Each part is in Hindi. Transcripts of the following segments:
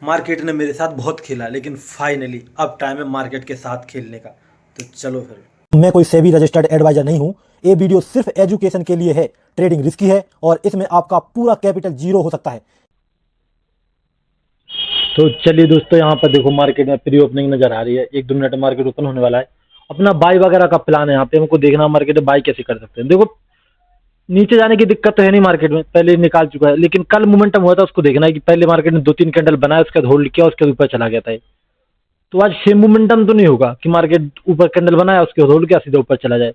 मार्केट ने मेरे साथ बहुत खेला, लेकिन फाइनली अब टाइम है मार्केट के साथ खेलने का। तो चलो फिर। मैं कोई सेबी रजिस्टर्ड एडवाइजर नहीं हूं। ये वीडियो सिर्फ एजुकेशन के लिए है। ट्रेडिंग रिस्की है और इसमें आपका पूरा कैपिटल जीरो हो सकता है। तो चलिए दोस्तों, यहाँ पर देखो मार्केट में प्री ओपनिंग नजर आ रही है। 1-2 मिनट में मार्केट ओपन होने वाला है। अपना बाई वगैरह का प्लान है। यहाँ पे हमको देखना मार्केट में बाई कैसे कर सकते हैं। देखो, नीचे जाने की दिक्कत तो है नहीं, मार्केट में पहले ही निकाल चुका है। लेकिन कल मोमेंटम हुआ था, उसको देखना है कि पहले मार्केट ने 2-3 कैंडल बनाया, उसके बाद होल्ड किया, उसके ऊपर चला गया था। तो आज सेम मोमेंटम तो नहीं होगा कि मार्केट ऊपर कैंडल बनाया, उसके बाद होल्ड किया, सीधे ऊपर चला जाए।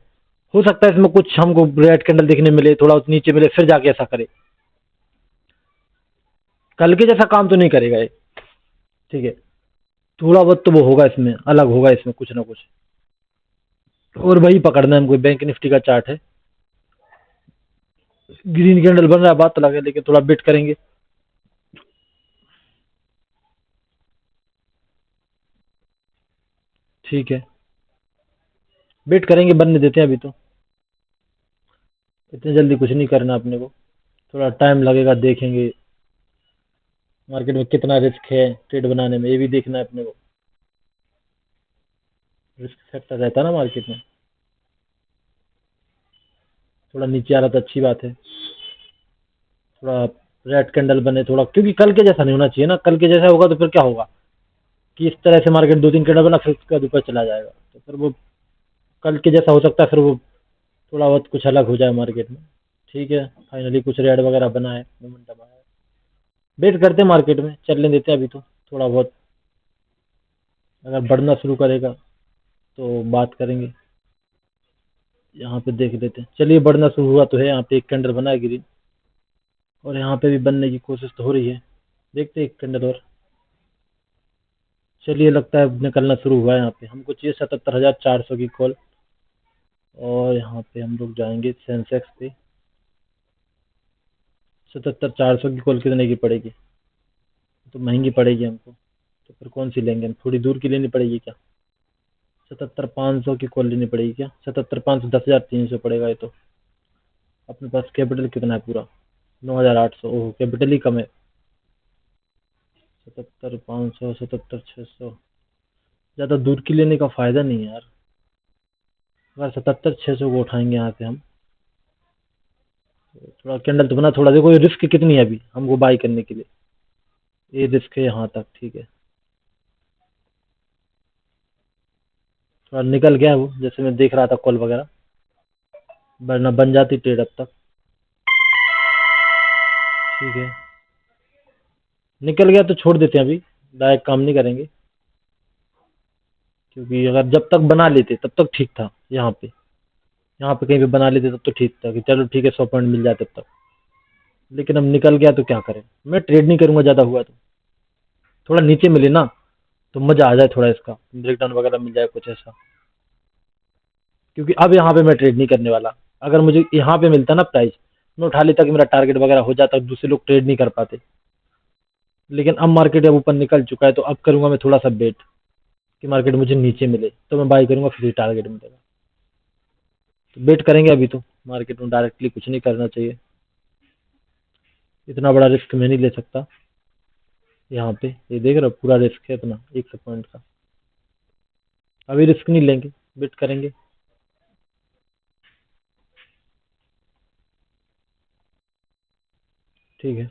हो सकता है इसमें कुछ हमको रेड कैंडल देखने मिले, थोड़ा नीचे मिले, फिर जाके ऐसा करे। कल के जैसा काम तो नहीं करेगा ये, ठीक है। थोड़ा बहुत तो वो होगा, इसमें अलग होगा, इसमें कुछ ना कुछ। और वही पकड़ना है हमको। बैंक निफ्टी का चार्ट है, ग्रीन कैंडल बन रहा है, बात अलग है, लेकिन थोड़ा वेट करेंगे। ठीक है, वेट करेंगे, बनने देते हैं अभी तो। इतनी जल्दी कुछ नहीं करना अपने को, थोड़ा टाइम लगेगा, देखेंगे मार्केट में कितना रिस्क है ट्रेड बनाने में, ये भी देखना है अपने को। रिस्क फैक्टर रहता है ना मार्केट में। थोड़ा नीचे आ रहा था, अच्छी बात है। थोड़ा रेड कैंडल बने थोड़ा, क्योंकि कल के जैसा नहीं होना चाहिए ना। कल के जैसा होगा तो फिर क्या होगा कि इस तरह से मार्केट 2-3 कैंडल बना, फिर उसके बाद ऊपर चला जाएगा। तो फिर वो कल के जैसा हो सकता है, फिर वो थोड़ा बहुत कुछ अलग हो जाए मार्केट में। ठीक है, फाइनली कुछ रेड वगैरह बना है, मोमेंटम आया है। वेट करते हैं, मार्केट में चलने देते हैं अभी तो। थोड़ा बहुत अगर बढ़ना शुरू करेगा तो बात करेंगे। यहाँ पे देख लेते हैं। चलिए, बढ़ना शुरू हुआ तो है। यहाँ पे एक कैंडल बना है ग्रीन, और यहाँ पे भी बनने की कोशिश तो हो रही है। देखते हैं एक कैंडल और। चलिए, लगता है निकलना शुरू हुआ है। यहाँ पे हमको चाहिए 77,400 की कॉल। और यहाँ पे हम लोग जाएंगे सेंसेक्स पे। 77,400 की कॉल कितने की पड़ेगी? तो महंगी पड़ेगी हमको। तो फिर कौन सी लेंगे हम? थोड़ी दूर की लेनी पड़ेगी क्या? 77,500 की कॉल लेनी पड़ेगी क्या? 77,500 10,300 पड़ेगा ये तो। अपने पास कैपिटल कितना है पूरा? 9,800। ओह, कैपिटल ही कम है। 77,500, 77,600। ज़्यादा दूर की लेने का फ़ायदा नहीं है यार। अगर 77,600 को उठाएंगे यहाँ से हम, तो थोड़ा कैंडल तो बना। थोड़ा देखो, ये रिस्क कितनी है अभी हमको बाई करने के लिए। ये रिस्क है यहाँ तक, ठीक है। थोड़ा निकल गया है वो, जैसे मैं देख रहा था कॉल वगैरह, वरना बन जाती ट्रेड अब तक। ठीक है, निकल गया तो छोड़ देते हैं अभी। डायरेक्ट काम नहीं करेंगे, क्योंकि अगर जब तक बना लेते तब तक ठीक था। यहाँ पे कहीं पे बना लेते तब तो ठीक था कि चलो ठीक है, 100 पॉइंट मिल जाए तब तक। लेकिन अब निकल गया तो क्या करें। मैं ट्रेड नहीं करूंगा ज़्यादा हुआ तो। थोड़ा नीचे मिले ना तो मज़ा आ जाए, थोड़ा इसका ब्रेकडाउन वगैरह मिल जाए कुछ ऐसा। क्योंकि अब यहाँ पे मैं ट्रेड नहीं करने वाला। अगर मुझे यहाँ पे मिलता ना प्राइस, मैं उठा लेता कि मेरा टारगेट वगैरह हो जाता, दूसरे लोग ट्रेड नहीं कर पाते। लेकिन अब मार्केट अब ऊपर निकल चुका है, तो अब करूंगा मैं थोड़ा सा बेट कि मार्केट मुझे नीचे मिले तो मैं बाई करूंगा, फिर टारगेट मिलेगा। तो वेट करेंगे अभी तो। मार्केट में डायरेक्टली कुछ नहीं करना चाहिए, इतना बड़ा रिस्क मैं नहीं ले सकता। यहाँ पे ये देख रहे हो, पूरा रिस्क है इतना 100 पॉइंट का। अभी रिस्क नहीं लेंगे, वेट करेंगे। ठीक है,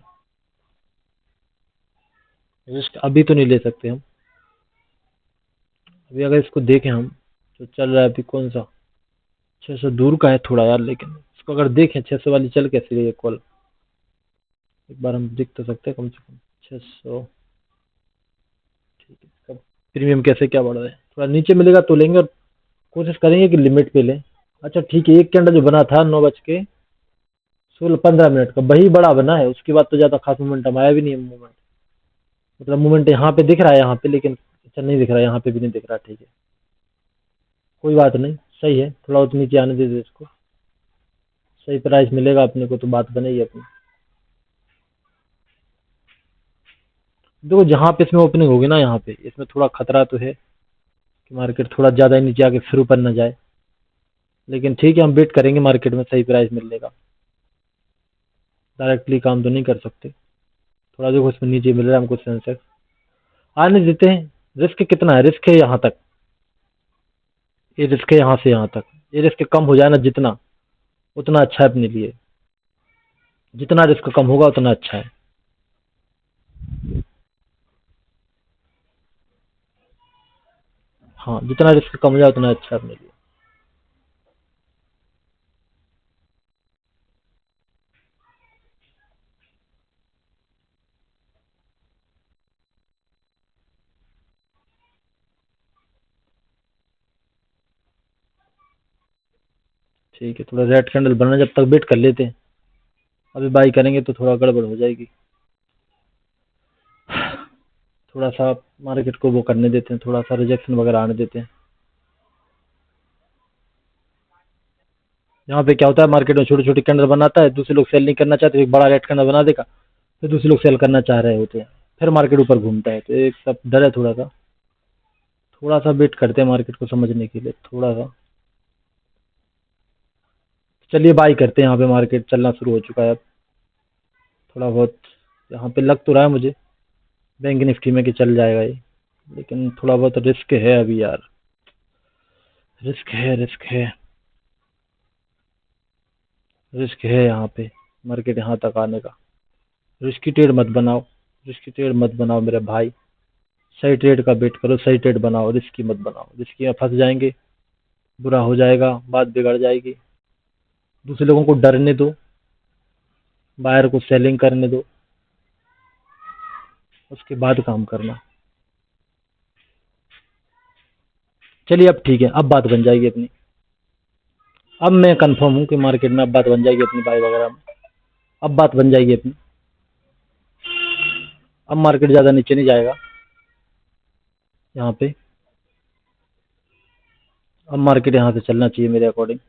रिस्क अभी तो नहीं ले सकते हम। अभी अगर इसको देखें हम, तो चल रहा है अभी कौन सा 600 दूर का है थोड़ा यार। लेकिन इसको अगर देखें, 600 वाली चल कैसे रही है कॉल, एक बार हम देख तो सकते हैं कम से कम 600। ठीक है, इसका प्रीमियम कैसे क्या बढ़ रहा है। थोड़ा नीचे मिलेगा तो लेंगे, और कोशिश करेंगे कि लिमिट पे लें। अच्छा ठीक है, एक कैंडल जो बना था 9:16-15 का, वही बड़ा बना है। उसके बाद तो ज़्यादा खास मोमेंटम आया भी नहीं है। मूवमेंट मतलब मूवमेंट यहाँ पे दिख रहा है, यहाँ पे, लेकिन अच्छा नहीं दिख रहा है, यहाँ पे भी नहीं दिख रहा। ठीक है, कोई बात नहीं, सही है। थोड़ा और नीचे आने दे दे इसको, सही प्राइस मिलेगा अपने को तो बात बनेगी अपनी। देखो, जहाँ पे इसमें ओपनिंग होगी ना, यहाँ पे इसमें थोड़ा खतरा तो है कि मार्केट थोड़ा ज़्यादा ही नीचे आके फिर ऊपर न जाए। लेकिन ठीक है, हम वेट करेंगे मार्केट में सही प्राइस मिलेगा। डायरेक्टली काम तो नहीं कर सकते। थोड़ा देखो, इसमें नीचे मिल रहा है हमको सेंसेक्स। आने देते हैं। रिस्क कितना है, रिस्क है यहाँ तक, ये रिस्क है यहाँ से यहाँ तक, ये रिस्क कम हो जाए ना जितना, उतना अच्छा है अपने लिए। जितना रिस्क कम होगा उतना अच्छा है। हाँ, जितना रिस्क कम हो जाए उतना अच्छा है अपने लिए। ठीक है, थोड़ा रेड कैंडल बनना, जब तक वेट कर लेते हैं। अभी बाई करेंगे तो थोड़ा गड़बड़ हो जाएगी। थोड़ा सा मार्केट को वो करने देते हैं, थोड़ा सा रिजेक्शन वगैरह आने देते हैं। यहाँ पे क्या होता है, मार्केट में छोटी छोटी कैंडल बनाता है, दूसरे लोग सेल नहीं करना चाहते, एक बड़ा रेड कैंडल बना देगा, फिर दूसरे लोग सेल करना चाह रहे होते हैं, फिर मार्केट ऊपर घूमता है। तो एक सब डर है थोड़ा सा। थोड़ा सा वेट करते हैं मार्केट को समझने के लिए, थोड़ा सा। चलिए बाई करते हैं, यहाँ पे मार्केट चलना शुरू हो चुका है अब। थोड़ा बहुत यहाँ पे लग तो रहा है मुझे बैंक निफ्टी में कि चल जाएगा ये, लेकिन थोड़ा बहुत रिस्क है अभी यार, रिस्क है, रिस्क है, रिस्क है यहाँ पे मार्केट यहाँ तक आने का। रिस्की ट्रेड मत बनाओ, रिस्की ट्रेड मत बनाओ मेरे भाई। सही ट्रेड का वेट करो, सही ट्रेड बनाओ, रिस्की मत बनाओ। रिस्की में फंस जाएंगे, बुरा हो जाएगा, बात बिगड़ जाएगी। दूसरे लोगों को डरने दो, बायर को सेलिंग करने दो, उसके बाद काम करना। चलिए अब ठीक है, अब बात बन जाएगी अपनी। अब मैं कंफर्म हूँ कि मार्केट में अब बात बन जाएगी अपनी, बाय वगैरह में अब बात बन जाएगी अपनी। अब मार्केट ज़्यादा नीचे नहीं जाएगा यहाँ पे। अब मार्केट यहाँ से चलना चाहिए मेरे अकॉर्डिंग।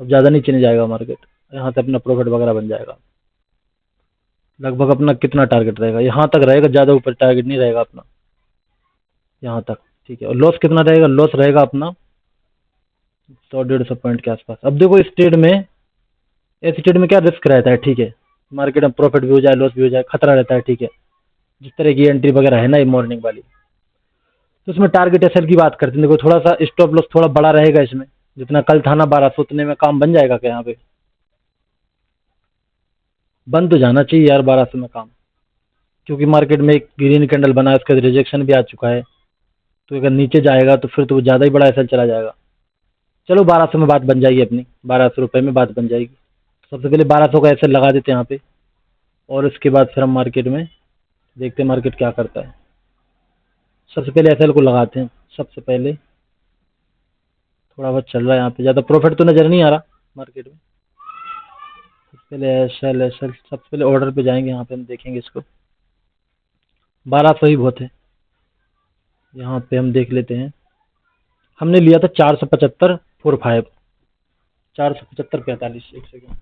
अब ज़्यादा नीचे नहीं जाएगा मार्केट, यहाँ से अपना प्रॉफिट वगैरह बन जाएगा। लगभग अपना कितना टारगेट रहेगा, यहाँ तक रहेगा, ज़्यादा ऊपर टारगेट नहीं रहेगा अपना, यहाँ तक। ठीक है, और लॉस कितना रहेगा, लॉस रहेगा अपना 100-150 पॉइंट के आसपास। अब देखो इस ट्रेड में, ऐसी ट्रेड में क्या रिस्क रहता है, ठीक है, मार्केट में प्रॉफिट भी हो जाए लॉस भी हो जाए, खतरा रहता है, ठीक है। जिस तरह की एंट्री वगैरह है ना ये मॉर्निंग वाली, तो उसमें टारगेट एसएल की बात करते हैं। देखो थोड़ा सा स्टॉप लॉस थोड़ा बड़ा रहेगा इसमें, जितना कल था ना 1200, उतने में काम बन जाएगा क्या यहाँ पे? बन तो जाना चाहिए यार 1200 में काम, क्योंकि मार्केट में एक ग्रीन कैंडल बना है, उसका रिजेक्शन भी आ चुका है। तो अगर नीचे जाएगा तो फिर तो ज़्यादा ही बड़ा एसएल चला जाएगा। चलो 1200 में बात बन जाएगी अपनी, 1200 रुपये में बात बन जाएगी। सबसे पहले 1200 का एसएल लगा देते हैं यहाँ पे, और उसके बाद फिर हम मार्केट में देखते हैं मार्केट क्या करता है। सबसे पहले एसएल को लगाते हैं, सबसे पहले थोड़ा बहुत चल रहा है यहाँ पे, ज़्यादा प्रॉफिट तो नज़र नहीं आ रहा मार्केट में। सबसे पहले एसएल, एसएल सबसे पहले ऑर्डर पे जाएंगे, यहाँ पे हम देखेंगे इसको। 1200 ही बहुत है, यहाँ पे हम देख लेते हैं। हमने लिया था 475.45, 475.45, एक सेकेंड,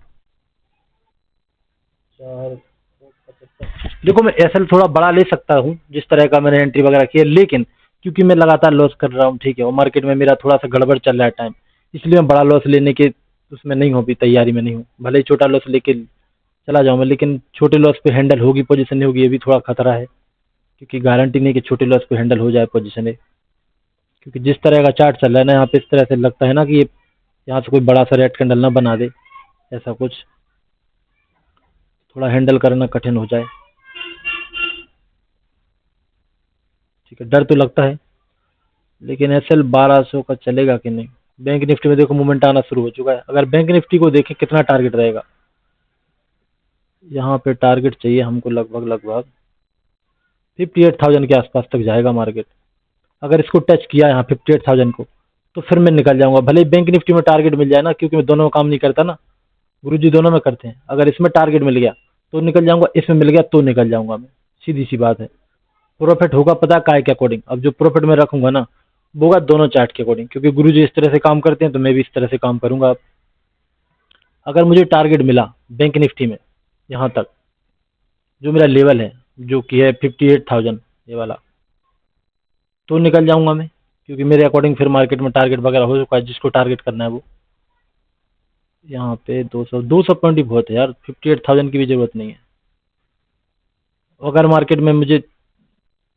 475। देखो मैं एसएल थोड़ा बड़ा ले सकता हूँ जिस तरह का मैंने एंट्री वगैरह की है, लेकिन क्योंकि मैं लगातार लॉस कर रहा हूँ, ठीक है, और मार्केट में मेरा थोड़ा सा गड़बड़ चल रहा है टाइम, इसलिए मैं बड़ा लॉस लेने के उसमें नहीं हूँ, अभी तैयारी में नहीं हूँ। भले ही छोटा लॉस लेके चला जाऊँ मैं, लेकिन छोटे लॉस पे हैंडल होगी पोजीशन नहीं होगी, ये भी थोड़ा खतरा है, क्योंकि गारंटी नहीं कि छोटे लॉस पे हैंडल हो जाए पोजीशन है। क्योंकि जिस तरह का चार्ट चल रहा है ना यहाँ पे, इस तरह से लगता है ना कि ये यहाँ से कोई बड़ा सा रेड कैंडल ना बना दे, ऐसा कुछ थोड़ा हैंडल करना कठिन हो जाए। ठीक है, डर तो लगता है, लेकिन एसएल 1200 का चलेगा कि नहीं। बैंक निफ्टी में देखो मूवमेंट आना शुरू हो चुका है। अगर बैंक निफ्टी को देखें कितना टारगेट रहेगा, यहाँ पे टारगेट चाहिए हमको लगभग लगभग 58,000 के आसपास तक जाएगा मार्केट। अगर इसको टच किया यहाँ 58,000 को, तो फिर मैं निकल जाऊंगा। भले ही बैंक निफ्टी में टारगेट मिल जाए ना, क्योंकि मैं दोनों में काम नहीं करता ना, गुरुजी दोनों में करते हैं। अगर इसमें टारगेट मिल गया तो निकल जाऊंगा, इसमें मिल गया तो निकल जाऊंगा मैं, सीधी सी बात है। प्रॉफिट होगा पता काय के अकॉर्डिंग। अब जो प्रॉफिट मैं रखूंगा ना, वो होगा दोनों चार्ट के अकॉर्डिंग, क्योंकि गुरुजी इस तरह से काम करते हैं तो मैं भी इस तरह से काम करूंगा। अब अगर मुझे टारगेट मिला बैंक निफ्टी में यहाँ तक, जो मेरा लेवल है जो कि है 58,000 ये वाला, तो निकल जाऊंगा मैं, क्योंकि मेरे अकॉर्डिंग फिर मार्केट में टारगेट वगैरह हो चुका है, जिसको टारगेट करना है वो। यहाँ पे 200 पॉइंट ही बहुत है यार, 58,000 की भी जरूरत नहीं है। अगर मार्केट में मुझे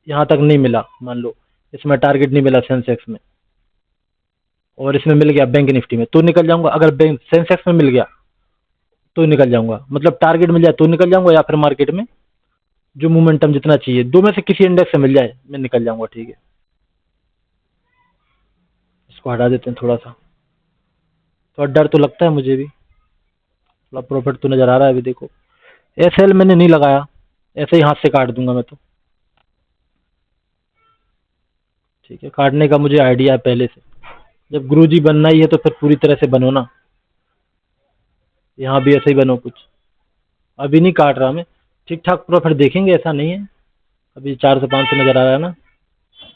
यहाँ तक नहीं मिला, मान लो इसमें टारगेट नहीं मिला सेंसेक्स में, और इसमें मिल गया बैंक निफ्टी में, तो निकल जाऊंगा। अगर बैंक सेंसेक्स में मिल गया तो निकल जाऊंगा, मतलब टारगेट मिल जाए तो निकल जाऊंगा, या फिर मार्केट में जो मोमेंटम जितना चाहिए दो में से किसी इंडेक्स से मिल जाए मैं निकल जाऊंगा। ठीक है, इसको हटा देते हैं थोड़ा डर तो लगता है मुझे भी, थोड़ा प्रॉफिट तो नजर आ रहा है अभी। देखो एसएल मैंने नहीं लगाया, ऐसे ही हाथ से काट दूंगा मैं तो। ठीक है, काटने का मुझे आइडिया है पहले से, जब गुरुजी बनना ही है तो फिर पूरी तरह से बनो ना। यहाँ भी ऐसे ही बनो कुछ, अभी नहीं काट रहा मैं, ठीक ठाक प्रॉफिट देखेंगे, ऐसा नहीं है। अभी 400 500 नजर आ रहा है ना,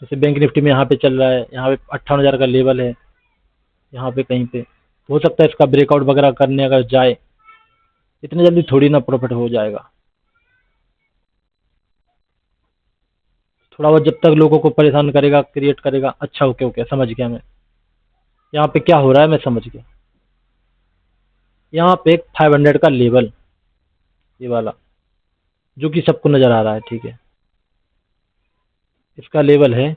जैसे बैंक निफ्टी में यहाँ पे चल रहा है, यहाँ पे 58,000 का लेवल है, यहाँ पे कहीं पे हो सकता है इसका ब्रेकआउट वगैरह करने अगर जाए, इतने जल्दी थोड़ी ना प्रॉफिट हो जाएगा। थोड़ा बहुत जब तक लोगों को परेशान करेगा, क्रिएट करेगा, अच्छा ओके ओके समझ गया मैं। यहाँ पे क्या हो रहा है मैं समझ गया। यहाँ पे एक 500 का लेवल, ये वाला जो कि सबको नजर आ रहा है। ठीक है, इसका लेवल है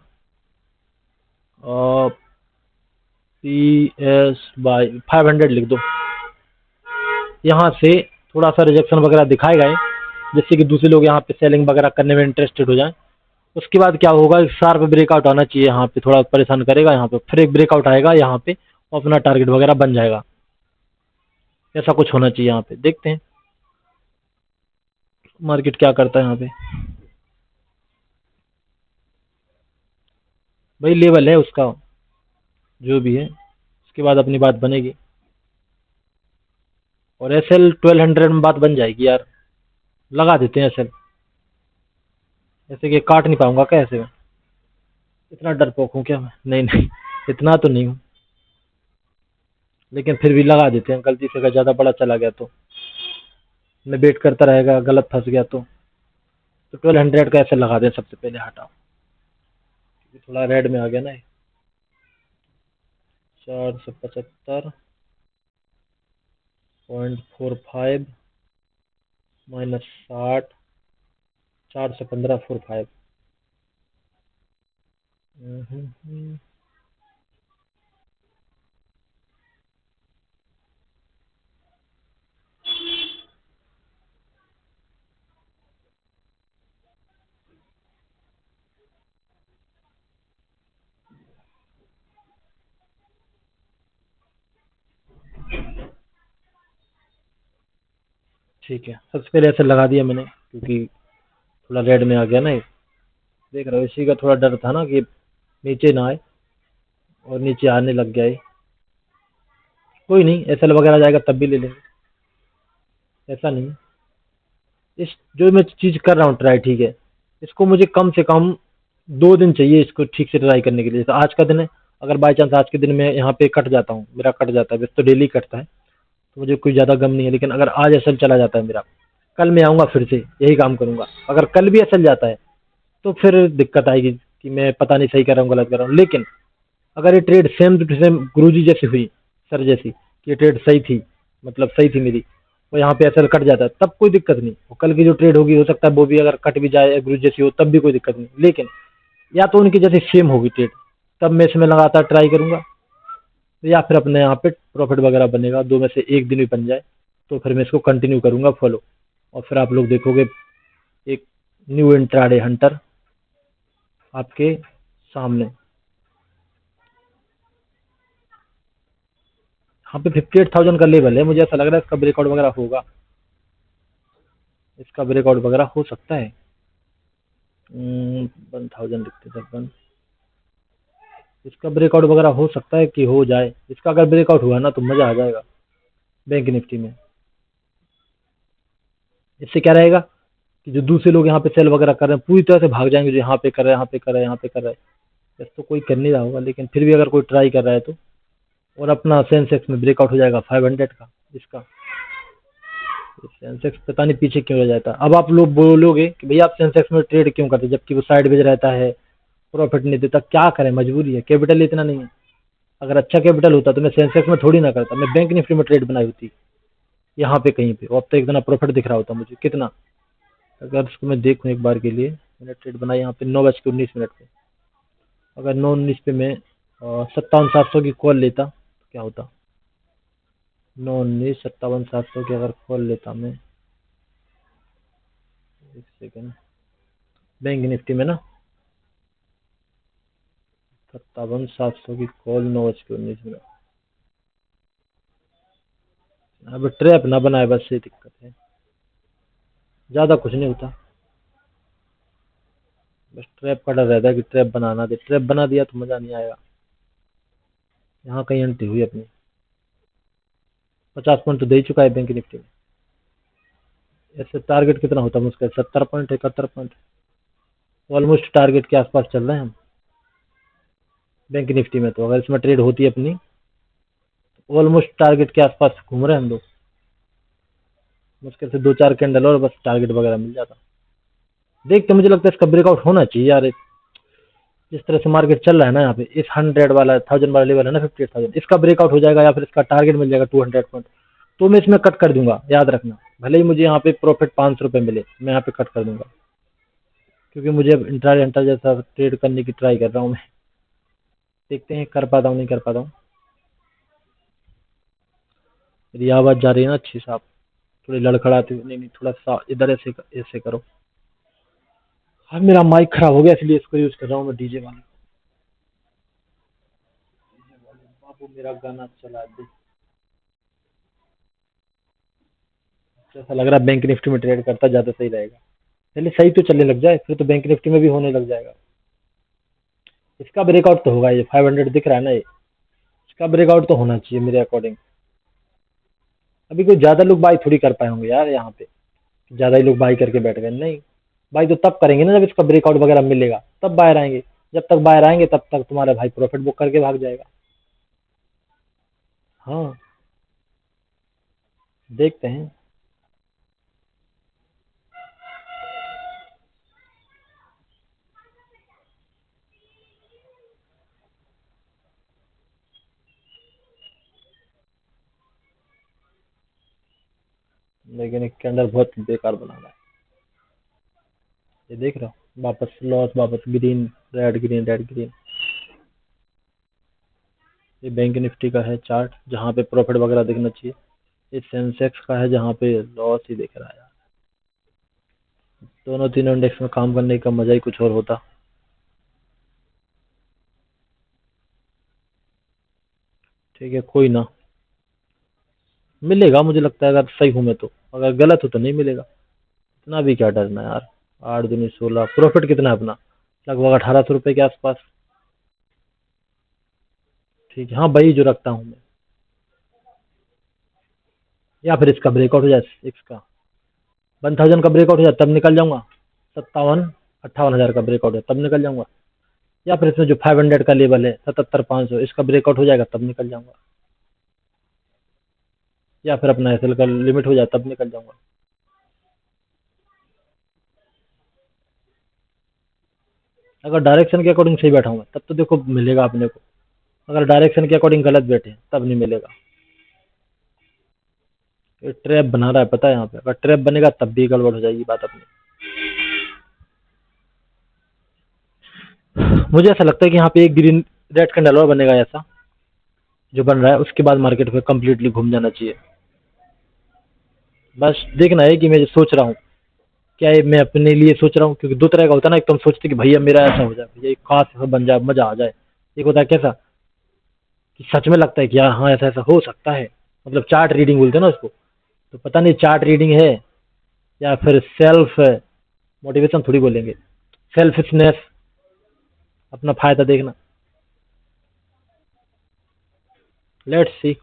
PS/500 लिख दो। यहाँ से थोड़ा सा रिजेक्शन वगैरह दिखाएगा ये, जिससे कि दूसरे लोग यहाँ पे सेलिंग वगैरह करने में इंटरेस्टेड हो जाएं। उसके बाद क्या होगा, शार्प ब्रेकआउट आना चाहिए, यहाँ पे थोड़ा परेशान करेगा, यहाँ पे फिर एक ब्रेकआउट आएगा, यहाँ पे अपना टारगेट वगैरह बन जाएगा। ऐसा कुछ होना चाहिए, यहाँ पे देखते हैं मार्केट क्या करता है। यहाँ पे भाई लेवल है उसका जो भी है, उसके बाद अपनी बात बनेगी, और एसएल 1200 में बात बन जाएगी यार। लगा देते हैं एसएल, ऐसे कि काट नहीं पाऊंगा क्या ऐसे में, इतना डरपोक हूँ क्या मैं? नहीं नहीं, इतना तो नहीं हूँ, लेकिन फिर भी लगा देते हैं। गलती से अगर ज़्यादा बड़ा चला गया तो मैं वेट करता रहेगा, गलत फंस गया तो 1200 का ऐसे लगा दें सबसे पहले, हटाओ क्योंकि थोड़ा रेड में आ गया ना ये। 475.45 -60, 415.45। ठीक है, सबसे पहले ऐसे लगा दिया मैंने क्योंकि थोड़ा रेड में आ गया ना ये। देख रहा हो, इसी का थोड़ा डर था ना कि नीचे ना आए, और नीचे आने लग गया ये। कोई नहीं, एसएल वगैरह जाएगा तब भी ले लेंगे, ऐसा नहीं है। इस जो मैं चीज़ कर रहा हूँ ट्राई, ठीक है, इसको मुझे कम से कम 2 दिन चाहिए इसको ठीक से ट्राई करने के लिए। जैसे आज का दिन है, अगर बाई चांस आज के दिन में यहाँ पे कट जाता हूँ, मेरा कट जाता है, वैसे तो डेली कटता है तो मुझे कोई ज़्यादा गम नहीं है, लेकिन अगर आज एसएल चला जाता है मेरा, कल मैं आऊँगा फिर से यही काम करूँगा। अगर कल भी एसएल जाता है तो फिर दिक्कत आएगी कि मैं पता नहीं सही कर रहा हूँ गलत कर रहा हूँ। लेकिन अगर ये ट्रेड सेम टू सेम गुरुजी जैसी हुई, सर जैसी, कि ये ट्रेड सही थी, मतलब सही थी मेरी, और यहाँ पे एसएल कट जाता है, तब कोई दिक्कत नहीं। और कल की जो ट्रेड होगी हो सकता है वो भी अगर कट भी जाए गुरुजी जैसी हो तब भी कोई दिक्कत नहीं। लेकिन या तो उनकी जैसी सेम होगी ट्रेड, तब मैं इसमें लगातार ट्राई करूँगा, या फिर अपने यहाँ पे प्रॉफिट वगैरह बनेगा, दो में से एक दिन भी बन जाए तो फिर मैं इसको कंटिन्यू करूँगा फॉलो। और फिर आप लोग देखोगे एक न्यू इंट्राडे हंटर आपके सामने। यहाँ पे 58,000 का लेवल है, मुझे ऐसा लग रहा है इसका ब्रेकआउट वगैरह होगा, इसका ब्रेकआउट वगैरह हो सकता है। 1000 लिखते थे अपन, इसका ब्रेकआउट वगैरह हो सकता है कि हो जाए। इसका अगर ब्रेकआउट हुआ ना तो मज़ा आ जाएगा बैंक निफ्टी में। इससे क्या रहेगा कि जो दूसरे लोग यहाँ पे सेल वगैरह कर रहे हैं पूरी तरह से भाग जाएंगे, जो यहाँ पे कर रहे हैं, यहाँ पे कर रहे हैं, यहाँ पे कर रहे हैं। बस तो कोई कर नहीं रहा होगा, लेकिन फिर भी अगर कोई ट्राई कर रहा है तो, और अपना सेंसेक्स में ब्रेकआउट हो जाएगा 500 का इसका, सेंसेक्स पता नहीं पीछे क्यों रह जाता। अब आप लोग बोलोगे कि भैया आप सेंसेक्स में ट्रेड क्यों करते जबकि वो साइडवेज रहता है, प्रॉफिट नहीं देता, क्या करें, मजबूरी है, कैपिटल इतना नहीं है। अगर अच्छा कैपिटल होता तो मैं सेंसेक्स में थोड़ी ना करता, मैं बैंक निफ्टी में ट्रेड बनाई होती यहाँ पे कहीं पे, और अब तो इतना प्रॉफिट दिख रहा होता मुझे कितना। अगर इसको मैं देखूं एक बार के लिए, मैंने ट्रेड बनाई यहाँ पे 9:19 पे। अगर 9:19 पे मैं 57,700 की कॉल लेता तो क्या होता? 9:19 57,700 की अगर कॉल लेता मैं, एक सेकेंड, बैंक निफ्टी में ना 57,700 की कॉल 9:19। अब ट्रैप ना बनाए, बस ये दिक्कत है, ज़्यादा कुछ नहीं होता। बस ट्रैप का डर रहता है कि ट्रैप बनाना दे, ट्रैप बना दिया तो मज़ा नहीं आएगा। यहाँ कहीं एंट्री हुई अपनी, 50 पॉइंट तो दे ही चुका है बैंक निफ्टी में। ऐसे टारगेट कितना होता है मुश्किल, 70 पॉइंट 71 पॉइंट, ऑलमोस्ट टारगेट के आसपास चल रहे हैं हम बैंक निफ्टी में। तो अगर इसमें ट्रेड होती है अपनी, ऑलमोस्ट टारगेट के आसपास घूम रहे हैं हम लोग, मुश्किल से 2-4 कैंडल और बस टारगेट वगैरह मिल जाता। देखते मुझे लगता है इसका ब्रेकआउट होना चाहिए यार। जिस तरह से मार्केट चल रहा है ना यहाँ पे, इस 100 वाला 1000 वाला लेवल है ना 58,000, इसका ब्रेकआउट हो जाएगा या फिर इसका टारगेट मिल जाएगा 200 पॉइंट, तो मैं इसमें कट कर दूंगा। याद रखना, भले ही मुझे यहाँ पे प्रॉफिट 500 रुपये मिले, मैं यहाँ पे कट कर दूंगा, क्योंकि मुझे अब इंट्रा इंटर जैसा ट्रेड करने की ट्राई कर रहा हूँ मैं। देखते हैं कर पाता हूँ नहीं कर पाता हूँ। मेरी आवाज़ जा रही है ना अच्छी साहब, थोड़ी लड़खड़ाती हुई, नहीं नहीं थोड़ा सा इधर ऐसे ऐसे करो। हाँ मेरा माइक खराब हो गया इसलिए इसको यूज कर रहा हूँ मैं, डीजे वाला। बाबू मेरा गाना चला दे। ऐसा लग रहा है बैंक निफ्टी में ट्रेड करता ज़्यादा सही रहेगा, पहले सही तो चलने लग जाए, फिर तो बैंक निफ्टी में भी होने लग जाएगा। इसका ब्रेकआउट तो होगा, ये 500 दिख रहा है ना, ये इसका ब्रेकआउट तो होना चाहिए मेरे अकॉर्डिंग। अभी कोई ज़्यादा लोग बाई थोड़ी कर पाए होंगे यार यहाँ पे, ज़्यादा ही लोग बाई करके बैठ गए, नहीं। बाई तो तब करेंगे ना जब इसका ब्रेकआउट वगैरह मिलेगा, तब बाहर आएंगे। जब तक बाहर आएंगे तब तक तुम्हारा भाई प्रॉफिट बुक करके भाग जाएगा। हाँ देखते हैं। लेकिन एक कैंडल बहुत बेकार बना रहा है, ये देख रहा हूँ, वापस लॉस, वापस green red green red green. ये बैंक निफ्टी का है चार्ट जहाँ पे प्रॉफिट वगैरह दिखना चाहिए, ये सेंसेक्स का है जहाँ पे लॉस ही दिख रहा है यार। दोनों तीनों इंडेक्स में काम करने का मजा ही कुछ और होता। ठीक है कोई ना, मिलेगा मुझे लगता है, अगर सही हूँ मैं तो, अगर गलत हो तो नहीं मिलेगा। इतना भी क्या डरना है यार, 8 दूनी 16, प्रॉफिट कितना है अपना, लगभग 1800 रुपये के आसपास। ठीक है हाँ वही जो रखता हूँ मैं, या फिर इसका ब्रेकआउट हो जाए, इसका 1000 का ब्रेकआउट हो जाए तब निकल जाऊंगा, 57-58 हज़ार का ब्रेकआउट है तब निकल जाऊंगा। या फिर इसमें जो 500 का लेवल है 77,500, इसका ब्रेकआउट हो जाएगा तब निकल जाऊंगा। या फिर अपना एसएल का लिमिट हो जाए तब निकल जाऊंगा। अगर डायरेक्शन के अकॉर्डिंग सही बैठा हूँ मैं, तब तो देखो मिलेगा अपने को। अगर डायरेक्शन के अकॉर्डिंग गलत बैठे तब नहीं मिलेगा। ये ट्रैप बना रहा है पता है यहाँ पे, अगर ट्रैप बनेगा तब भी गड़बड़ हो जाएगी बात अपनी। मुझे ऐसा लगता है कि यहाँ पे एक ग्रीन रेड कैंडल और बनेगा ऐसा जो बन रहा है, उसके बाद मार्केट में कम्प्लीटली घूम जाना चाहिए। बस देखना है कि मैं जो सोच रहा हूँ, क्या ये मैं अपने लिए सोच रहा हूँ, क्योंकि दो तरह का होता है ना, एक तो हम सोचते कि भैया मेरा ऐसा हो जाए, भैया एक खास ऐसा बन जाए, मजा आ जाए। एक होता है कैसा कि सच में लगता है कि यार हाँ ऐसा ऐसा हो सकता है, मतलब चार्ट रीडिंग बोलते हैं ना उसको। तो पता नहीं चार्ट रीडिंग है या फिर सेल्फ मोटिवेशन थोड़ी बोलेंगे, सेल्फिशनेस, अपना फायदा देखना। Let's see.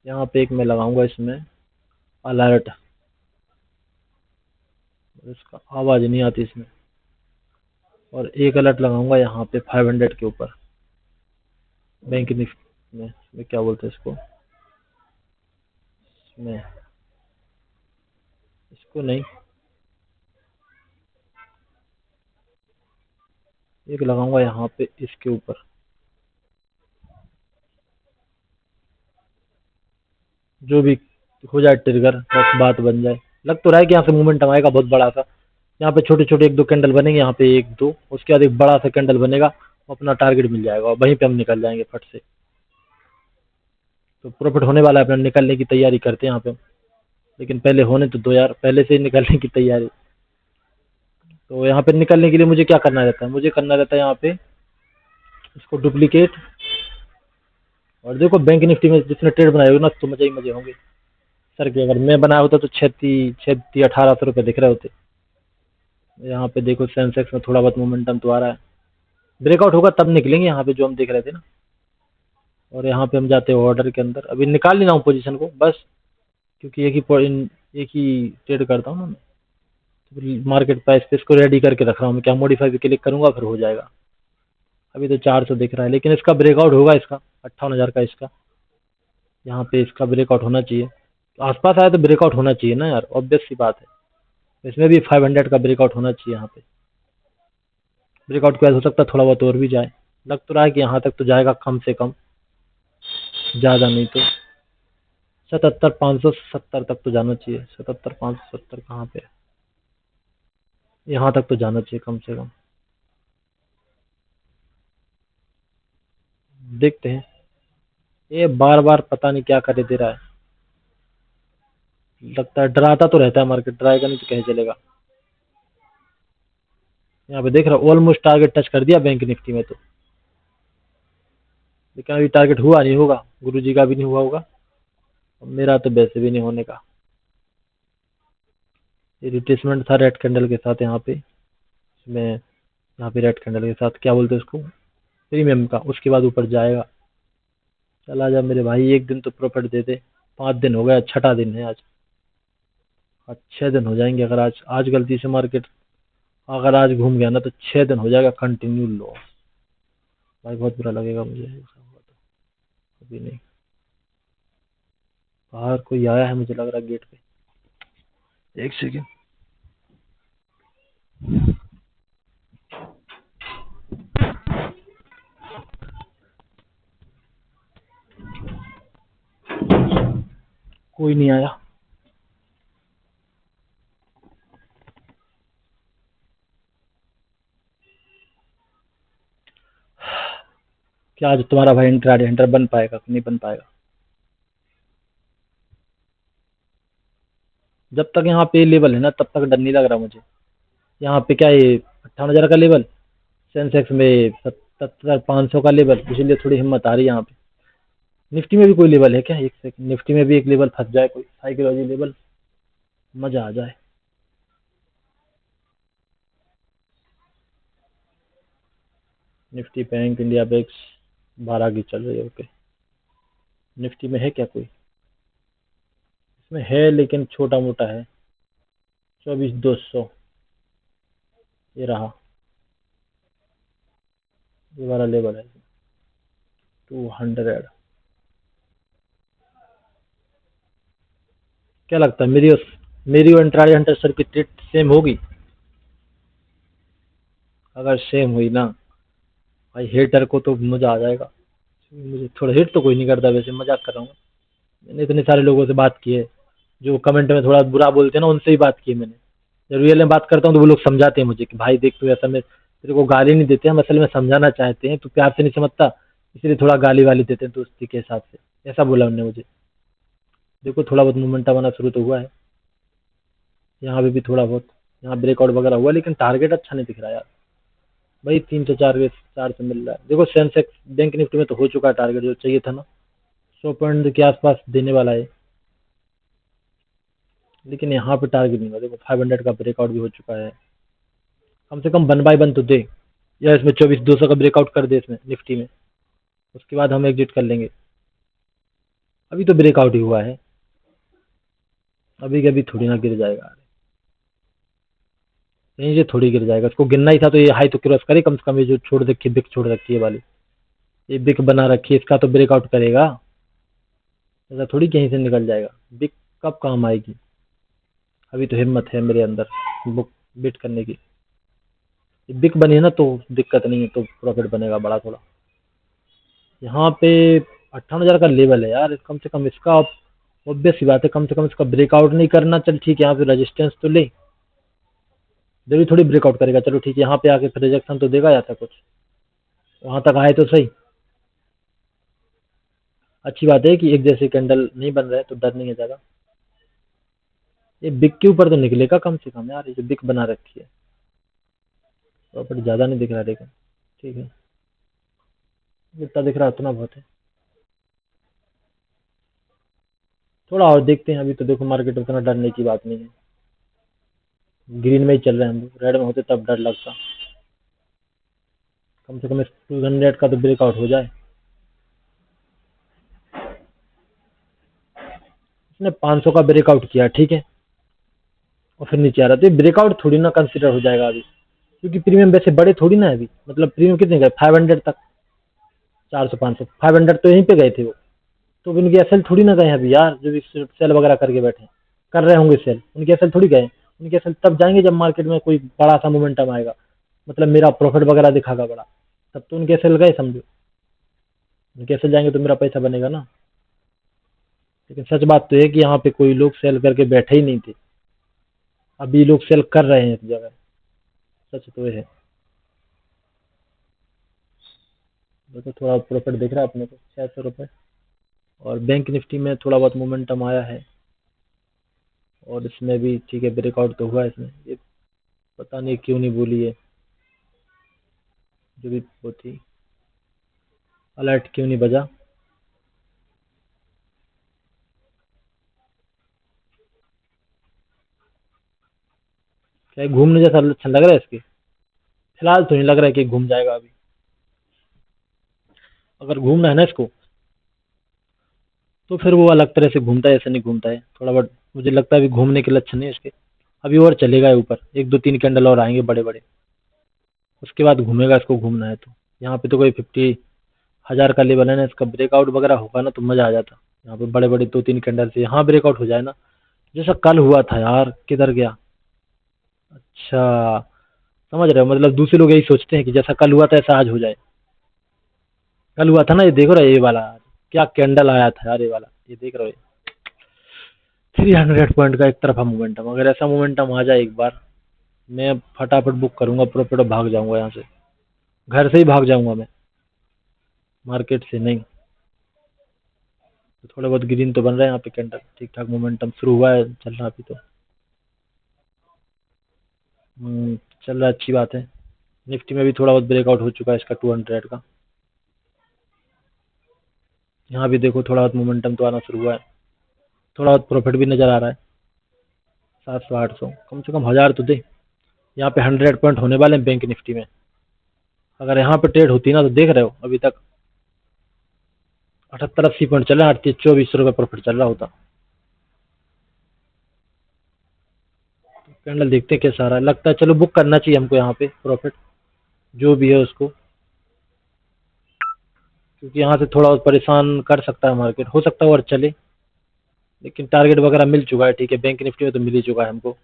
यहाँ पे एक मैं लगाऊंगा इसमें अलर्ट, इसका आवाज नहीं आती इसमें। और एक अलर्ट लगाऊंगा यहाँ पे 500 के ऊपर, बैंक निफ्टी में क्या बोलते हैं इसको, इसमें इसको नहीं, एक लगाऊंगा यहाँ पे इसके ऊपर, जो भी हो जाए ट्रिगर, बस बात बन जाए। लग तो रहा है कि यहाँ से मूवमेंटम आएगा बहुत बड़ा सा। यहाँ पे छोटे छोटे एक दो कैंडल बनेंगे, यहाँ पे एक दो, उसके बाद एक बड़ा सा कैंडल बनेगा, अपना टारगेट मिल जाएगा और वहीं पे हम निकल जाएंगे फट से। तो प्रॉफिट होने वाला है, अपना निकलने की तैयारी करते हैं यहाँ पे, लेकिन पहले होने तो दो यार, पहले से ही निकलने की तैयारी। तो यहाँ पे निकलने के लिए मुझे क्या करना रहता है, मुझे करना रहता है यहाँ पे इसको डुप्लीकेट। और देखो बैंक निफ्टी में जिसने ट्रेड बनाए होगा ना तो मजे ही मजे होंगे सर के। अगर मैं बनाया होता तो 1800 रुपये दिख रहे होते। यहाँ पे देखो सेंसेक्स में थोड़ा बहुत मोमेंटम तो आ रहा है, ब्रेकआउट होगा तब निकलेंगे यहाँ पे जो हम देख रहे थे ना। और यहाँ पे हम जाते हैं ऑर्डर के अंदर, अभी निकाल नहीं रहा हूँ पोजीशन को बस, क्योंकि एक ही ट्रेड करता हूँ ना मैं। तो मार्केट प्राइस पे इसको रेडी करके रख रहा हूँ मैं, क्या मॉडिफाई पे क्लिक करूंगा फिर हो जाएगा। अभी तो 400 दिख रहा है, लेकिन इसका ब्रेकआउट होगा, इसका 58,000 का, इसका यहाँ पे इसका ब्रेकआउट होना चाहिए। तो आसपास आया तो ब्रेकआउट होना चाहिए ना यार, ऑब्वियस सी बात है। इसमें भी 500 का ब्रेकआउट होना चाहिए। यहाँ पे ब्रेकआउट के बाद हो सकता है थोड़ा बहुत और भी जाए, लग तो रहा है कि यहाँ तक तो जाएगा कम से कम, ज़्यादा नहीं तो 77,570 तक तो जाना चाहिए। 77,570 कहाँ पे है, यहाँ तक तो जाना चाहिए कम से कम। देखते हैं, ये बार बार पता नहीं क्या करे दे रहा है, लगता है डराता तो रहता है मार्केट, डराएगा नहीं तो कहीं चलेगा। यहाँ पे देख रहा हूँ ऑलमोस्ट टारगेट टच कर दिया बैंक निफ्टी में तो, लेकिन अभी टारगेट हुआ नहीं होगा, गुरु जी का भी नहीं हुआ होगा, और मेरा तो वैसे भी नहीं होने का। ये रिट्रेसमेंट था रेड कैंडल के साथ यहाँ पे, इसमें यहाँ पे रेड कैंडल के साथ क्या बोलते हैं उसको, प्रीमियम का, उसके बाद ऊपर जाएगा। चला जा मेरे भाई, एक दिन तो प्रॉफिट दे दे। 5 दिन हो गया, छठा दिन है आज, 6 दिन हो जाएंगे अगर आज गलती से मार्केट अगर आज घूम गया ना तो 6 दिन हो जाएगा कंटिन्यू लॉस। भाई बहुत बुरा लगेगा मुझे ऐसा हुआ तो। अभी नहीं, बाहर कोई आया है मुझे लग रहा है गेट पे, एक सेकेंड। कोई नहीं आया। क्या आज तुम्हारा भाई इंट्राडे हंटर बन पाएगा कि नहीं बन पाएगा? जब तक यहाँ पे लेवल है ना तब तक डर नहीं लग रहा मुझे। यहाँ पे क्या ये 58,000 का लेवल, सेंसेक्स में 77,500 का लेवल, इसीलिए थोड़ी हिम्मत आ रही है यहाँ पे। निफ्टी में भी कोई लेवल है क्या? एक सेकंड, निफ्टी में भी एक लेवल फंस जाए, कोई साइकोलॉजी लेवल, मजा आ जाए। निफ्टी बैंक इंडिया बेक्स 12 की चल रही है, ओके। निफ्टी में है क्या कोई? इसमें है लेकिन छोटा मोटा है, 24,200 ये रहा, ये वाला लेवल है 200। क्या लगता है मेरी और इंट्राडे हंटर सर की ट्रेड सेम होगी? अगर सेम हुई ना भाई, हेटर को तो मजा आ जाएगा। मुझे थोड़ा हेट तो कोई नहीं करता, वैसे मजाक कर रहा हूँ। मैंने इतने सारे लोगों से बात की है जो कमेंट में थोड़ा बुरा बोलते हैं ना, उनसे ही बात की है मैंने। जब रियल में बात करता हूँ तो वो लोग समझाते हैं मुझे कि भाई देख, तू ऐसा में तेरे को गाली नहीं देते, हम असल में समझाना चाहते हैं, तू प्यार से नहीं समझता इसलिए थोड़ा गाली वाली देते हैं दोस्ती के हिसाब से, ऐसा बोला उन्होंने मुझे। देखो थोड़ा बहुत मूवमेंट आना शुरू तो हुआ है, यहाँ पे भी थोड़ा बहुत, यहाँ ब्रेकआउट वगैरह हुआ, लेकिन टारगेट अच्छा नहीं दिख रहा यार भाई। 304 से मिल रहा है। देखो सेंसेक्स बैंक निफ्टी में तो हो चुका है टारगेट जो चाहिए था ना, 100 पॉइंट के आसपास देने वाला है, लेकिन यहाँ पे टारगेट नहीं हुआ। देखो 500 का ब्रेकआउट भी हो चुका है, कम से कम 1/1 तो दे, या इसमें 24,200 का ब्रेकआउट कर दे इसमें निफ्टी में, उसके बाद हम एग्जिट कर लेंगे। अभी तो ब्रेकआउट ही हुआ है, अभी के अभी थोड़ी ना गिर जाएगा, यहीं से थोड़ी गिर जाएगा। इसको गिरना ही था तो ये हाई तो क्रॉस करे कम से कम, ये जो छोड़ रखी बिक छोड़ रखी है वाली, ये बिक बना रखी है, इसका तो ब्रेकआउट करेगा, ऐसा थोड़ी कहीं से निकल जाएगा। बिक कब काम आएगी? अभी तो हिम्मत है मेरे अंदर बुक बिट करने की। बिक बनी है ना तो दिक्कत नहीं है, तो प्रॉफिट बनेगा बड़ा थोड़ा। यहाँ पे 58,000 का लेवल है यार, कम से कम इसका ऑब्वियस सी बात है, कम से कम इसका ब्रेकआउट नहीं करना। चल ठीक है, यहाँ पे रेजिस्टेंस तो ले, जरूरी थोड़ी ब्रेकआउट करेगा। चलो ठीक है, यहाँ पे आके फिर रिजेक्शन तो देगा या था कुछ, वहां तक आए तो सही। अच्छी बात है कि एक जैसे कैंडल नहीं बन रहा है तो डर नहीं है ज़्यादा। ये बिग के ऊपर तो निकलेगा कम से कम यार, ये जो बिग बना रखी है। प्रॉफिट ज़्यादा नहीं दिख रहा लेकिन ठीक है, जितना दिख रहा है उतना बहुत है। थोड़ा और देखते हैं, अभी तो देखो मार्केट में उतना डरने की बात नहीं है। ग्रीन में ही चल रहे हैं हम लोग, रेड में होते तब डर लगता। कम से कम इस 200 का तो ब्रेकआउट हो जाए। इसने 500 का ब्रेकआउट किया ठीक है, और फिर नीचे आ रहा, तो ये ब्रेकआउट थोड़ी ना कंसिडर हो जाएगा अभी, क्योंकि प्रीमियम वैसे बड़े थोड़ी ना है अभी। मतलब प्रीमियम कितने गए, 500 तक, 400 500 500 तो यहीं पे गए थे वो। तो उनकी एसएल थोड़ी ना गए हैं अभी यार, जो भी सेल वगैरह करके बैठे हैं, कर रहे होंगे सेल, उनकी एसएल थोड़ी गए। उनकी एसएल तब जाएंगे जब मार्केट में कोई बड़ा सा मोमेंटम आएगा, मतलब मेरा प्रॉफिट वगैरह दिखागा बड़ा, तब तो उनके एसएल गए समझो। उनके एसएल जाएंगे तो मेरा पैसा बनेगा ना। लेकिन सच बात तो है कि यहाँ पे कोई लोग सेल करके बैठे ही नहीं थे, अभी लोग सेल कर रहे हैं इस जगह, सच तो ये है। देखो थोड़ा प्रॉफिट दिख रहा है अपने को, 600 रुपये। और बैंक निफ्टी में थोड़ा बहुत मोमेंटम आया है, और इसमें भी ठीक है, ब्रेकआउट तो हुआ है इसमें। ये पता नहीं क्यों नहीं बोली है, जो भी वो थी, अलर्ट क्यों नहीं बजा। क्या ये घूमने जैसा अच्छा लग रहा है इसके? फिलहाल तो नहीं लग रहा है कि घूम जाएगा अभी। अगर घूमना है ना इसको, तो फिर वो अलग तरह से घूमता है, ऐसे नहीं घूमता है। थोड़ा बहुत मुझे लगता है अभी घूमने के लक्षण नहीं है इसके। अभी और चलेगा ये ऊपर, 1 2 3 कैंडल और आएंगे बड़े बड़े, उसके बाद घूमेगा। इसको घूमना है तो यहाँ पे तो कोई 50,000 का लेवल है ना, इसका ब्रेकआउट वगैरह होगा ना तो मजा आ जाता। यहाँ पे बड़े बड़े 2 3 कैंडल से यहाँ ब्रेकआउट हो जाए ना, जैसा कल हुआ था यार, किधर गया। अच्छा, समझ रहे हो, मतलब दूसरे लोग यही सोचते हैं कि जैसा कल हुआ था ऐसा आज हो जाए। कल हुआ था ना, ये देखो रहा ये वाला, क्या कैंडल आया था यार ये वाला, ये देख रहे हो, 300 पॉइंट का एक तरफा मोमेंटम। अगर ऐसा मोमेंटम आ जाए एक बार, मैं फटाफट बुक करूंगा प्रॉफिट और भाग जाऊंगा यहाँ से, घर से ही भाग जाऊंगा मैं, मार्केट से नहीं। तो थोड़ा बहुत ग्रीन तो बन रहा है यहाँ पे कैंडल, ठीक ठाक मोमेंटम शुरू हुआ है, चल रहा अभी तो। चल रहा है, अच्छी बात है। निफ्टी में भी थोड़ा बहुत ब्रेकआउट हो चुका है इसका 200 का। यहाँ भी देखो थोड़ा बहुत मोमेंटम तो आना शुरू हुआ है, थोड़ा बहुत प्रॉफिट भी नज़र आ रहा है। 700 800 कम से कम 1000 तो दे। यहाँ पे 100 पॉइंट होने वाले हैं बैंक निफ्टी में। अगर यहाँ पे ट्रेड होती ना तो देख रहे हो अभी तक 78 80 पॉइंट चल रहे हैं, 38 24 रुपये प्रॉफिट चल रहा होता। कैंडल देखते हैं कैसा आ रहा है, लगता है चलो बुक करना चाहिए हमको यहाँ पे प्रॉफिट, जो भी है उसको, क्योंकि यहाँ से थोड़ा बहुत परेशान कर सकता है मार्केट, हो सकता है और चले। लेकिन टारगेट वगैरह मिल चुका है ठीक है, बैंक निफ्टी में तो मिल ही चुका है हमको।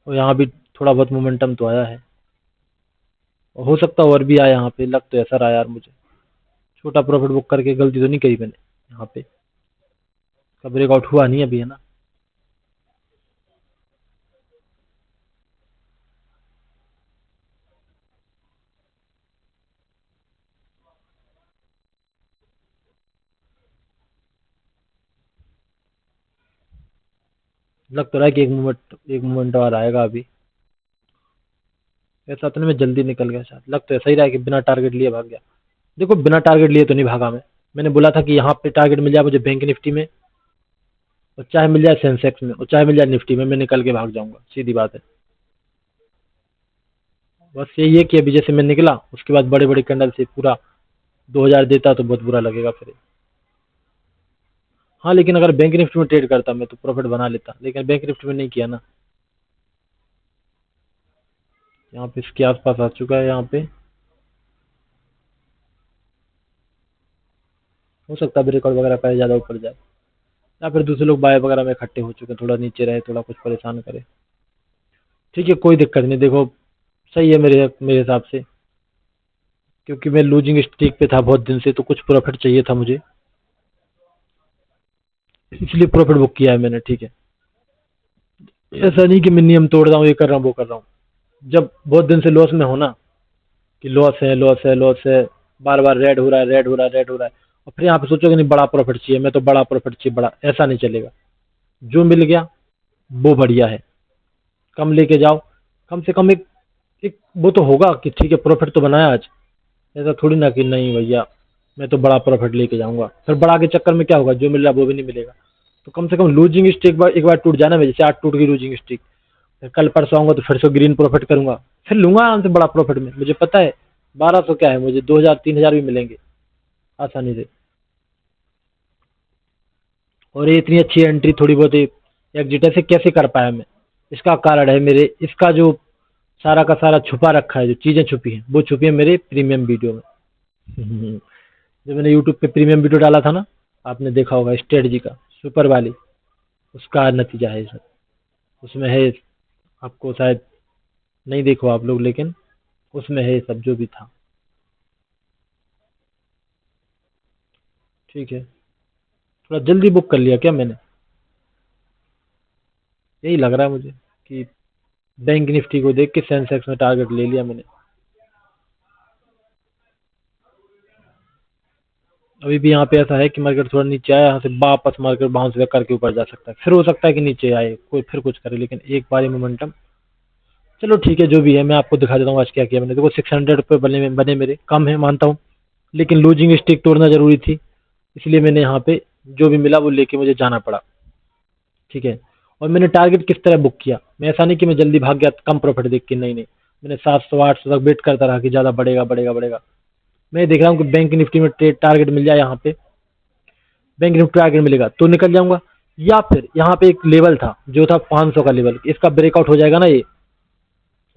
और यहाँ भी थोड़ा बहुत मोमेंटम तो आया है, और हो सकता है और भी आया यहाँ पे, लग तो ऐसा रहा यार मुझे। छोटा प्रॉफिट बुक करके गलती तो नहीं करी मैंने, यहाँ पे का ब्रेकआउट हुआ नहीं अभी है ना। लग तो रहा है कि एक मोमेंट और आएगा अभी। ऐसा तो नहीं मैं जल्दी निकल गया शायद, लग तो ऐसा ही रहा है कि बिना टारगेट लिए भाग गया। देखो बिना टारगेट लिए तो नहीं भागा मैं, मैंने बोला था कि यहाँ पे टारगेट मिल जाए मुझे बैंक निफ्टी में, और चाहे मिल जाए सेंसेक्स में, और चाहे मिल जाए निफ्टी में, मैं निकल के भाग जाऊंगा, सीधी बात है। बस यही है कि अभी जैसे मैं निकला उसके बाद बड़े बड़े कैंडल से पूरा 2000 देता तो बहुत बुरा लगेगा फिर। हाँ लेकिन अगर बैंक निफ्टी में ट्रेड करता मैं तो प्रॉफिट बना लेता, लेकिन बैंक निफ्टी में नहीं किया ना। यहाँ पे इसके आसपास आ चुका है, यहाँ पे हो सकता है ब्रेकआउट वगैरह करे, ज़्यादा ऊपर जाए, या फिर दूसरे लोग बाय वगैरह में इकट्ठे हो चुके हैं, थोड़ा नीचे रहे, थोड़ा कुछ परेशान करे। ठीक है कोई दिक्कत नहीं, देखो सही है मेरे मेरे हिसाब से, क्योंकि मैं लूजिंग स्ट्रीक पे था बहुत दिन से, तो कुछ प्रॉफिट चाहिए था मुझे। इसलिए प्रॉफिट बुक किया है मैंने। ठीक है, ऐसा नहीं कि मैं नियम तोड़ रहा हूँ, ये कर रहा हूँ वो कर रहा हूँ। जब बहुत दिन से लॉस में हो ना, कि लॉस है लॉस है लॉस है, बार बार रेड हो रहा है रेड हो रहा है रेड हो रहा है, और फिर यहाँ पे सोचोगे नहीं बड़ा प्रॉफिट चाहिए, मैं तो बड़ा प्रॉफिट चाहिए बड़ा, ऐसा नहीं चलेगा। जो मिल गया वो बढ़िया है, कम लेके जाओ, कम से कम एक वो तो होगा कि ठीक है प्रॉफिट तो बनाया आज। ऐसा थोड़ी ना कि नहीं भैया मैं तो बड़ा प्रॉफिट लेके जाऊंगा, फिर बड़ा के चक्कर में क्या होगा, जो मिल रहा है वो भी नहीं मिलेगा। तो कम से कम लूजिंग स्ट्रीक एक बार टूट जाना, जैसे आज टूट गई लूजिंग स्ट्रीक, फिर कल परसों आऊंगा तो फिर से ग्रीन प्रॉफिट करूंगा, फिर लूंगा आराम से बड़ा प्रॉफिट में। मुझे पता है 1200 क्या है, मुझे 2000 3000 भी मिलेंगे आसानी से। और ये इतनी अच्छी एंट्री थोड़ी बहुत एग्जिट ऐसे कैसे कर पाया मैं, इसका कारण है मेरे, इसका जो सारा का सारा छुपा रखा है, जो चीजें छुपी हैं वो छुपी है मेरे प्रीमियम वीडियो में। जो मैंने यूट्यूब पे प्रीमियम वीडियो डाला था ना, आपने देखा होगा स्ट्रेटजी का सुपर वाली, उसका नतीजा है सर। उसमें है, आपको शायद नहीं देखो आप लोग, लेकिन उसमें है सब जो भी था। ठीक है, थोड़ा जल्दी बुक कर लिया क्या मैंने, यही लग रहा है मुझे कि बैंक निफ्टी को देख के सेंसेक्स में टारगेट ले लिया मैंने। अभी भी यहाँ पे ऐसा है कि मार्केट थोड़ा नीचे आया, यहाँ से वापस मार्केट बाउंस बैक करके ऊपर जा सकता है, फिर हो सकता है कि नीचे आए कोई फिर कुछ करे, लेकिन एक बार मोमेंटम। चलो ठीक है, जो भी है मैं आपको दिखा देता हूँ आज क्या किया मैंने। देखो 600 रुपये बने मेरे, कम है मानता हूँ, लेकिन लूजिंग स्टिक तोड़ना जरूरी थी, इसलिए मैंने यहाँ पे जो भी मिला वो लेके मुझे जाना पड़ा। ठीक है, और मैंने टारगेट किस तरह बुक किया, मैं ऐसा नहीं कि मैं जल्दी भाग गया कम प्रॉफिट देख के, नहीं नहीं, मैंने 700 800 तक वेट करता रहा कि ज़्यादा बढ़ेगा बढ़ेगा बढ़ेगा। मैं देख रहा हूँ कि बैंक निफ्टी में ट्रेड टारगेट मिल जाए, यहाँ पे बैंक निफ्टी टारगेट मिलेगा तो निकल जाऊंगा, या फिर यहाँ पे एक लेवल था जो था 500 का लेवल, इसका ब्रेकआउट हो जाएगा ना, ये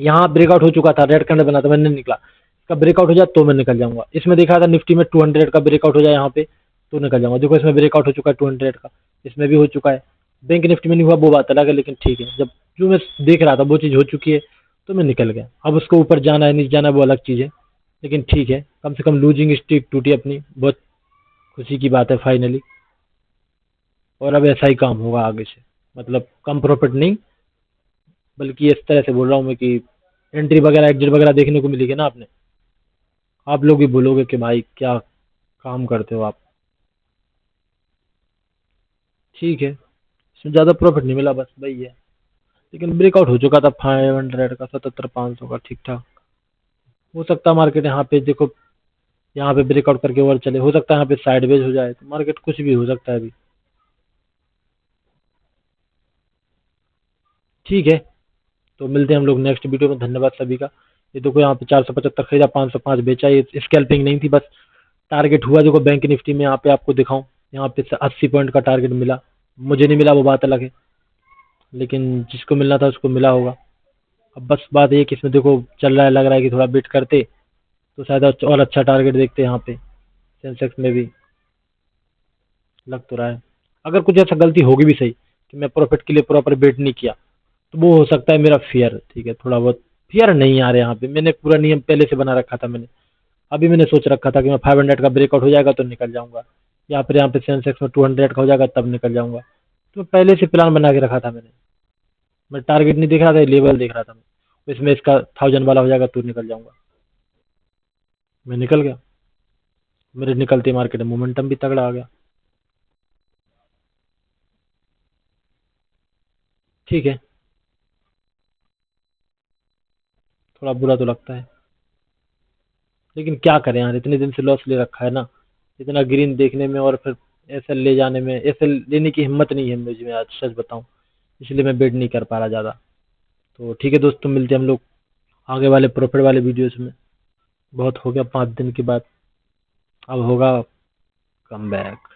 यहाँ ब्रेकआउट हो चुका था, रेड कैंडल बना था, मैंने निकला, इसका ब्रेकआउट हो जाए तो मैं निकल जाऊंगा। इसमें देखा था निफ्टी में 200 का ब्रेकआउट हो जाए यहाँ पे तो निकल जाऊंगा, देखो इसमें ब्रेकआउट हो चुका है 200 का, इसमें भी हो चुका है। बैंक निफ्टी में नहीं हुआ वो बात अलग है, लेकिन ठीक है, जब जो मैं देख रहा था वो चीज़ हो चुकी है तो मैं निकल गया। अब उसको ऊपर जाना है नीचे जाना है वो अलग चीज़ है, लेकिन ठीक है, कम से कम लूजिंग स्ट्रीक टूटी अपनी, बहुत खुशी की बात है फाइनली। और अब ऐसा ही काम होगा आगे से, मतलब कम प्रॉफिट नहीं, बल्कि इस तरह से बोल रहा हूँ मैं कि एंट्री वगैरह एग्जिट वगैरह देखने को मिलेगी ना आपने, आप लोग भी बोलोगे कि भाई क्या काम करते हो आप। ठीक है, इसमें ज़्यादा प्रॉफिट नहीं मिला, बस वही है, लेकिन ब्रेकआउट हो चुका था 500 का, 77 500 का, ठीक ठाक। हो सकता है मार्केट यहाँ पे देखो, यहाँ पे ब्रेकआउट करके और चले, हो सकता है यहाँ पे साइडवेज हो जाए, तो मार्केट कुछ भी हो सकता है अभी। ठीक है, तो मिलते हैं हम लोग नेक्स्ट वीडियो में, धन्यवाद सभी का। ये देखो यहाँ पे 475 खरीदा, 505 बेचा, ये स्कैल्पिंग नहीं थी, बस टारगेट हुआ। देखो बैंक निफ्टी में यहाँ पे आपको दिखाऊं, यहाँ पे 80 पॉइंट का टारगेट मिला, मुझे नहीं मिला वो बात अलग है, लेकिन जिसको मिलना था उसको मिला होगा। अब बस बात ये है कि इसमें देखो चल रहा है, लग रहा है कि थोड़ा बेट करते तो शायद और अच्छा टारगेट देखते यहाँ पे, सेंसेक्स में भी लग तो रहा है। अगर कुछ ऐसा गलती होगी भी सही कि मैं प्रॉफिट के लिए प्रॉपर बेट नहीं किया, तो वो हो सकता है मेरा फियर, ठीक है, थोड़ा बहुत फियर नहीं आ रहा है यहाँ पे, मैंने पूरा नियम पहले से बना रखा था मैंने। अभी मैंने सोच रखा था कि मैं 500 का ब्रेकआउट हो जाएगा तो निकल जाऊंगा, या फिर यहाँ पे सेंसेक्स में 200 का हो जाएगा तब निकल जाऊंगा। तो पहले से प्लान बना के रखा था मैंने, मैं टारगेट नहीं देख रहा था, लेवल देख रहा था मैं, इसमें इसका 1000 वाला हो जाएगा तो निकल जाऊंगा। मैं निकल गया, मेरे निकलते मार्केट में मोमेंटम भी तगड़ा आ गया। ठीक है, थोड़ा बुरा तो लगता है, लेकिन क्या करें यार, इतने दिन से लॉस ले रखा है ना, इतना ग्रीन देखने में और फिर ऐसे ले जाने में, ऐसे लेने की हिम्मत नहीं है मुझे, मैं आज सच बताऊं, इसलिए मैं बेट नहीं कर पा रहा ज़्यादा। तो ठीक है दोस्तों, मिलते हैं हम लोग आगे वाले प्रॉफिट वाले वीडियोस में। बहुत हो गया 5 दिन के बाद, अब होगा कम बैक।